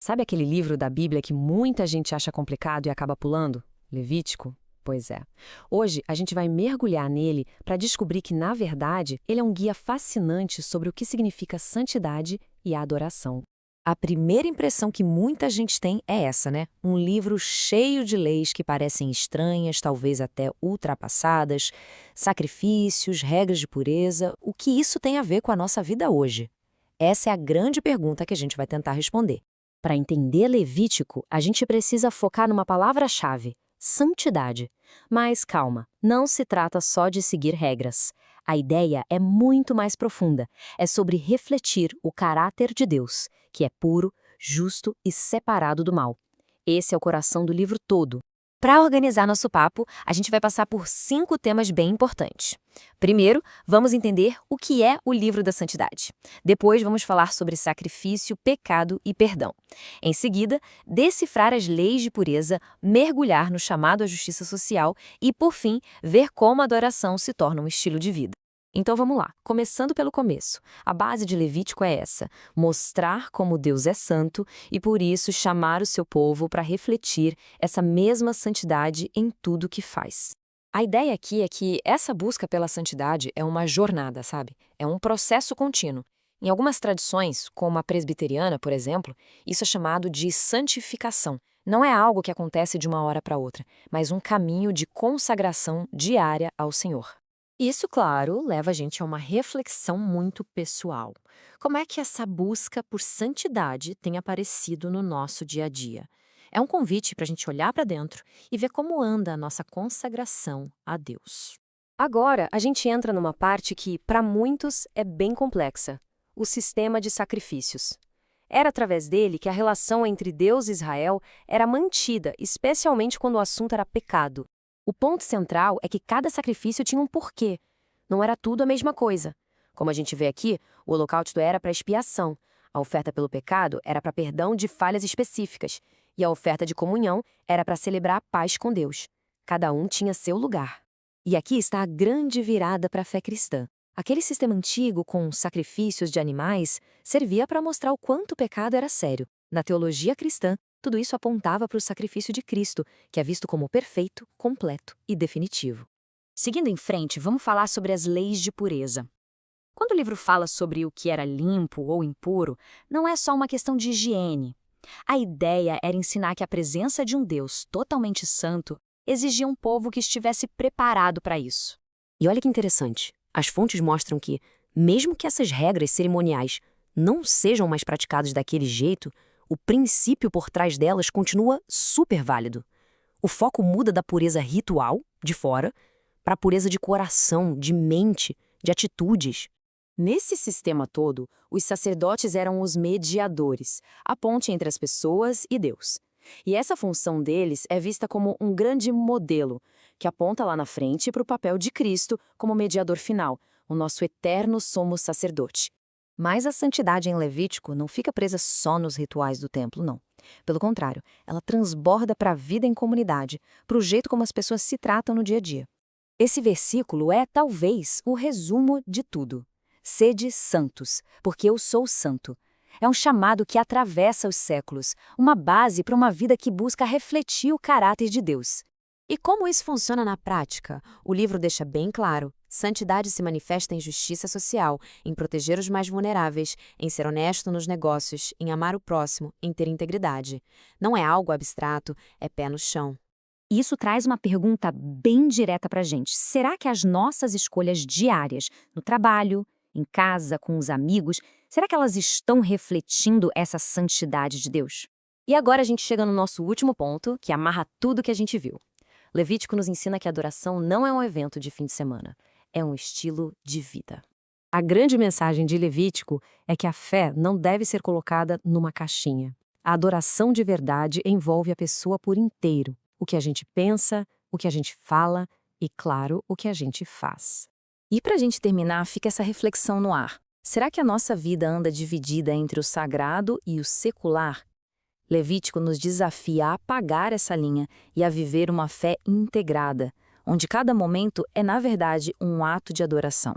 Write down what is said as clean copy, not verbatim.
Sabe aquele livro da Bíblia que muita gente acha complicado e acaba pulando? Levítico? Pois é. Hoje a gente vai mergulhar nele para descobrir que, na verdade, ele é um guia fascinante sobre o que significa santidade e adoração. A primeira impressão que muita gente tem é essa, né? Um livro cheio de leis que parecem estranhas, talvez até ultrapassadas, sacrifícios, regras de pureza. O que isso tem a ver com a nossa vida hoje? Essa é a grande pergunta que a gente vai tentar responder. Para entender Levítico, a gente precisa focar numa palavra-chave: santidade. Mas calma, não se trata só de seguir regras. A ideia é muito mais profunda. É sobre refletir o caráter de Deus, que é puro, justo e separado do mal. Esse é o coração do livro todo. Para organizar nosso papo, a gente vai passar por 5 temas bem importantes. Primeiro, vamos entender o que é o livro da santidade. Depois, vamos falar sobre sacrifício, pecado e perdão. Em seguida, decifrar as leis de pureza, mergulhar no chamado à justiça social e, por fim, ver como a adoração se torna um estilo de vida. Então vamos lá, começando pelo começo. A base de Levítico é essa: mostrar como Deus é santo e, por isso, chamar o seu povo para refletir essa mesma santidade em tudo que faz. A ideia aqui é que essa busca pela santidade é uma jornada, sabe? É um processo contínuo. Em algumas tradições, como a presbiteriana, por exemplo, isso é chamado de santificação. Não é algo que acontece de uma hora para outra, mas um caminho de consagração diária ao Senhor. Isso, claro, leva a gente a uma reflexão muito pessoal. Como é que essa busca por santidade tem aparecido no nosso dia a dia? É um convite para a gente olhar para dentro e ver como anda a nossa consagração a Deus. Agora, a gente entra numa parte que, para muitos, é bem complexa: o sistema de sacrifícios. Era através dele que a relação entre Deus e Israel era mantida, especialmente quando o assunto era pecado. O ponto central é que cada sacrifício tinha um porquê. Não era tudo a mesma coisa. Como a gente vê aqui, o holocausto era para expiação, a oferta pelo pecado era para perdão de falhas específicas, e a oferta de comunhão era para celebrar a paz com Deus. Cada um tinha seu lugar. E aqui está a grande virada para a fé cristã. Aquele sistema antigo, com sacrifícios de animais, servia para mostrar o quanto o pecado era sério. Na teologia cristã, tudo isso apontava para o sacrifício de Cristo, que é visto como perfeito, completo e definitivo. Seguindo em frente, vamos falar sobre as leis de pureza. Quando o livro fala sobre o que era limpo ou impuro, não é só uma questão de higiene. A ideia era ensinar que a presença de um Deus totalmente santo exigia um povo que estivesse preparado para isso. E olha que interessante, as fontes mostram que, mesmo que essas regras cerimoniais não sejam mais praticadas daquele jeito, o princípio por trás delas continua super válido. O foco muda da pureza ritual, de fora, para a pureza de coração, de mente, de atitudes. Nesse sistema todo, os sacerdotes eram os mediadores, a ponte entre as pessoas e Deus. E essa função deles é vista como um grande modelo, que aponta lá na frente para o papel de Cristo como mediador final, o nosso eterno sumo sacerdote. Mas a santidade em Levítico não fica presa só nos rituais do templo, não. Pelo contrário, ela transborda para a vida em comunidade, para o jeito como as pessoas se tratam no dia a dia. Esse versículo é, talvez, o resumo de tudo. Sede santos, porque eu sou santo. É um chamado que atravessa os séculos, uma base para uma vida que busca refletir o caráter de Deus. E como isso funciona na prática? O livro deixa bem claro: santidade se manifesta em justiça social, em proteger os mais vulneráveis, em ser honesto nos negócios, em amar o próximo, em ter integridade. Não é algo abstrato, é pé no chão. Isso traz uma pergunta bem direta para a gente. Será que as nossas escolhas diárias, no trabalho, em casa, com os amigos, será que elas estão refletindo essa santidade de Deus? E agora a gente chega no nosso último ponto, que amarra tudo que a gente viu. Levítico nos ensina que a adoração não é um evento de fim de semana, é um estilo de vida. A grande mensagem de Levítico é que a fé não deve ser colocada numa caixinha. A adoração de verdade envolve a pessoa por inteiro, o que a gente pensa, o que a gente fala e, claro, o que a gente faz. E para a gente terminar, fica essa reflexão no ar. Será que a nossa vida anda dividida entre o sagrado e o secular? Levítico nos desafia a apagar essa linha e a viver uma fé integrada, onde cada momento é, na verdade, um ato de adoração.